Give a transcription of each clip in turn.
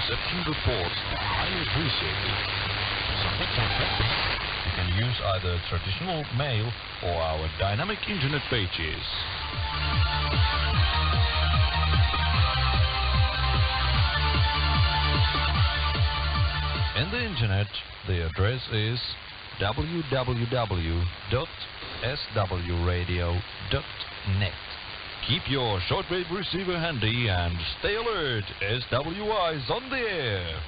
reception reports highly appreciated. Support for that. You can use either traditional mail or our dynamic internet pages. In the internet, the address is www.swradio.net. Keep your shortwave receiver handy and stay alert. SWI is on the air.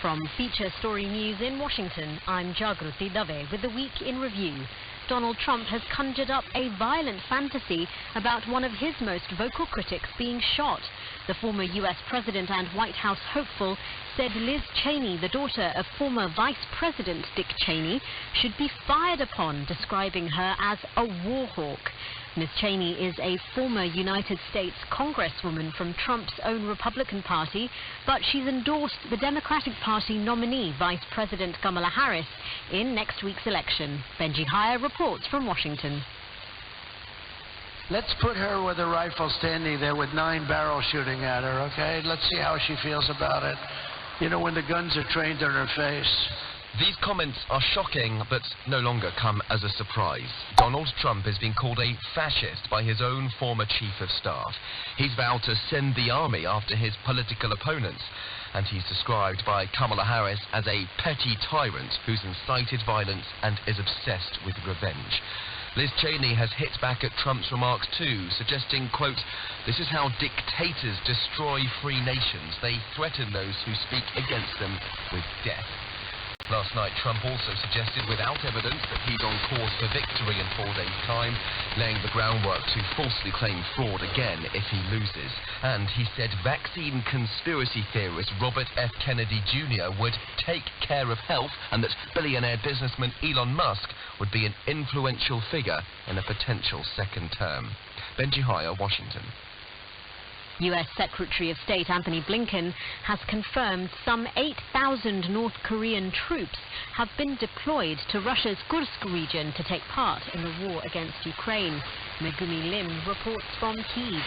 From Feature Story News in Washington, I'm Jagruti Dave with the Week in Review. Donald Trump has conjured up a violent fantasy about one of his most vocal critics being shot. The former U.S. president and White House hopeful said Liz Cheney, the daughter of former Vice President Dick Cheney, should be fired upon, describing her as a war hawk. Ms. Cheney is a former United States Congresswoman from Trump's own Republican Party, but she's endorsed the Democratic Party nominee, Vice President Kamala Harris, in next week's election. Benji Häkä reports from Washington. Let's put her with a rifle standing there with 9 barrels shooting at her, okay? Let's see how she feels about it. You know, when the guns are trained on her face. These comments are shocking, but no longer come as a surprise. Donald Trump has been called a fascist by his own former chief of staff. He's vowed to send the army after his political opponents, and he's described by Kamala Harris as a petty tyrant who's incited violence and is obsessed with revenge. Liz Cheney has hit back at Trump's remarks too, suggesting, quote, "This is how dictators destroy free nations. They threaten those who speak against them with death." Last night, Trump also suggested, without evidence, that he's on course for victory in 4 days' time, laying the groundwork to falsely claim fraud again if he loses. And he said vaccine conspiracy theorist Robert F. Kennedy Jr. would take care of health, and that billionaire businessman Elon Musk would be an influential figure in a potential second term. Benji Häkä, Washington. U.S. Secretary of State Antony Blinken has confirmed some 8,000 North Korean troops have been deployed to Russia's Kursk region to take part in the war against Ukraine. Megumi Lim reports from Kyiv.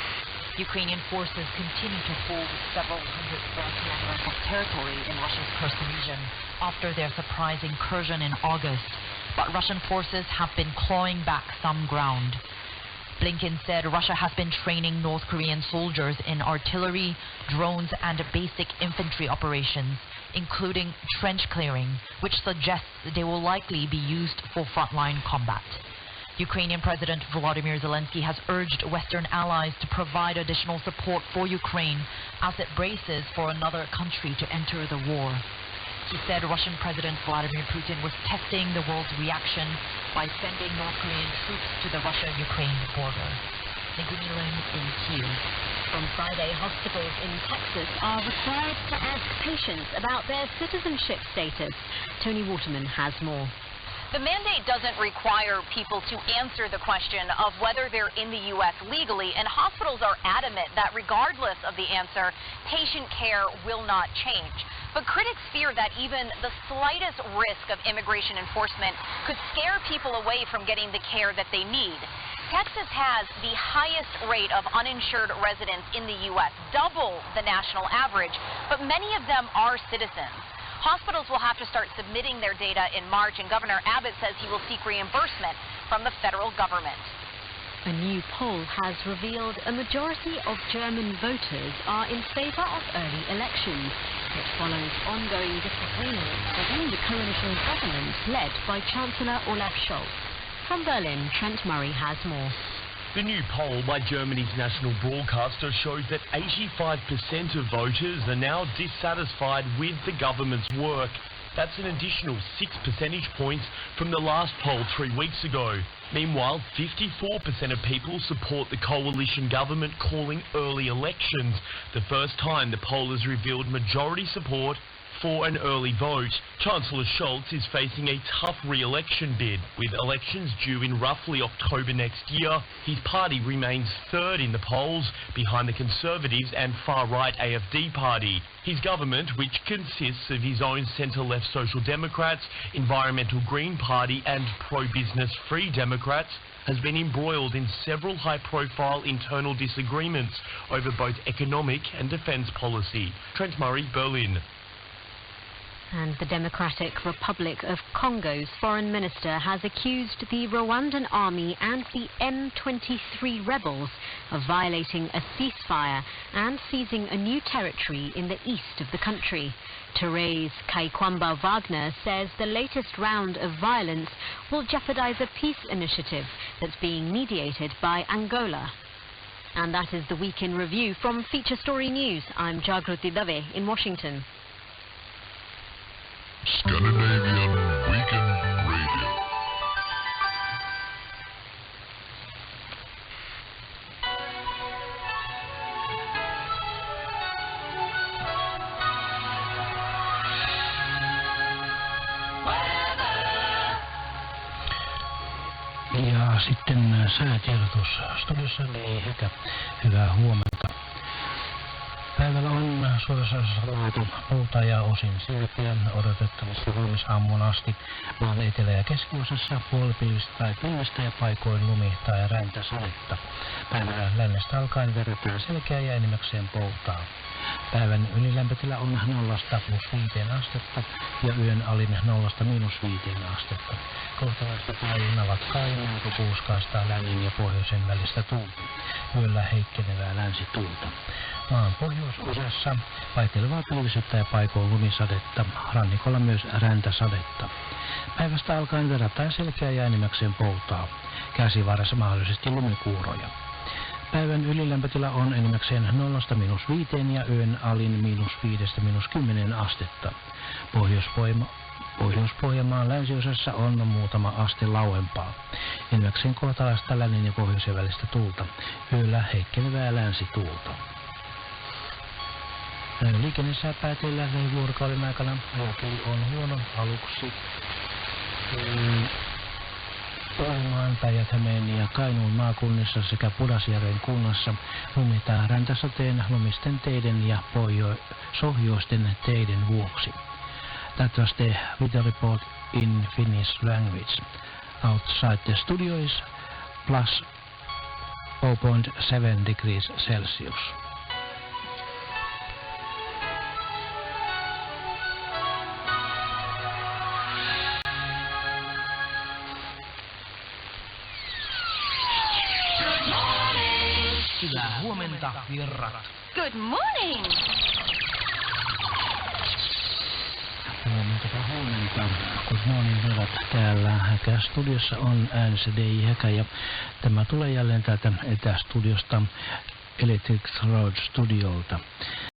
Ukrainian forces continue to hold several hundred square kilometers of territory in Russia's Kherson region after their surprise incursion in August. But Russian forces have been clawing back some ground. Blinken said Russia has been training North Korean soldiers in artillery, drones and basic infantry operations, including trench clearing, which suggests they will likely be used for frontline combat. Ukrainian President Volodymyr Zelensky has urged Western allies to provide additional support for Ukraine as it braces for another country to enter the war. He said Russian President Vladimir Putin was testing the world's reaction by sending North Korean troops to the Russia-Ukraine border. Megumi Lim in Kyiv. From Friday, hospitals in Texas are required to ask patients about their citizenship status. Tony Waterman has more. The mandate doesn't require people to answer the question of whether they're in the U.S. legally, and hospitals are adamant that regardless of the answer, patient care will not change. But critics fear that even the slightest risk of immigration enforcement could scare people away from getting the care that they need. Texas has the highest rate of uninsured residents in the U.S., double the national average, but many of them are citizens. Hospitals will have to start submitting their data in March, and Governor Abbott says he will seek reimbursement from the federal government. A new poll has revealed a majority of German voters are in favor of early elections. It follows ongoing disagreements within the coalition government led by Chancellor Olaf Scholz. From Berlin, Trent Murray has more. The new poll by Germany's national broadcaster shows that 85% of voters are now dissatisfied with the government's work. That's an additional 6 percentage points from the last poll 3 weeks ago. Meanwhile, 54% of people support the coalition government calling early elections, the first time the poll has revealed majority support for an early vote. Chancellor Scholz is facing a tough re-election bid. With elections due in roughly October next year, his party remains third in the polls, behind the Conservatives and far-right AFD party. His government, which consists of his own centre-left Social Democrats, Environmental Green Party and pro-business Free Democrats, has been embroiled in several high-profile internal disagreements over both economic and defence policy. Trent Murray, Berlin. And the Democratic Republic of Congo's foreign minister has accused the Rwandan army and the M23 rebels of violating a ceasefire and seizing a new territory in the east of the country. Therese Kaikwamba Wagner says the latest round of violence will jeopardize a peace initiative that's being mediated by Angola. And that is the Week in Review from Feature Story News. I'm Jagruti Dave in Washington. Scandinavian Weekend Radio. Ja sitten säätiedotus. Studiossa Dj Häkä. Hyvää huomenta. Päivällä on suuressa osassa laatu multaa ja osin silpiä odotettavissa huomisaamuun asti. Maan etelä- ja keskiosassa puolipilvistä tai pilvestä ja paikoin lumi- tai räntäsadetta. Päivällä lännestä alkaen verrataan selkeää ja enimmäkseen poutaa. Päivän ylilämpötila on 0–+5 astetta ja yön alin 0––5 astetta. Kohtalaista päivinä lakkaa ja melko puuskaista lännen ja pohjoisen välistä tuulta. Yöllä heikkenevää länsituulta. Maan pohjoisosassa vaihtelevaa pilvisyyttä ja paikoin lumisadetta, rannikolla myös räntäsadetta. Päivästä alkaen verrattain selkeää ja enimmäkseen poutaa. Käsivarressa mahdollisesti lumikuuroja. Päivän ylilämpötila on enimmäkseen 0––5 ja yön alin –5––10 astetta. Pohjois-Pohjanmaan länsiosassa on muutama aste lauempaa. Enimmäkseen kohtalaista lännen ja pohjoisen välistä tuulta. Yöllä heikkenevää länsituulta. Liikennesääpääteillä vuorokauden aikana ajokeli on huono aluksi. Pohjanmaan, Päijät-Hämeen ja Kainuun maakunnissa sekä Pudasjärven kunnassa lumitaan räntäsateen, lumisten teiden ja sohjoisten teiden vuoksi. That was the weather report in Finnish language. Outside the studio is +0.7 degrees Celsius. Hyvää huomenta, Virrat. Good morning! Huomenta. Good morning, Virrat. Täällä Häkä-studiossa on äänessä Dj Häkä ja tämä tulee jälleen täältä etästudiosta Electric Road Studiolta.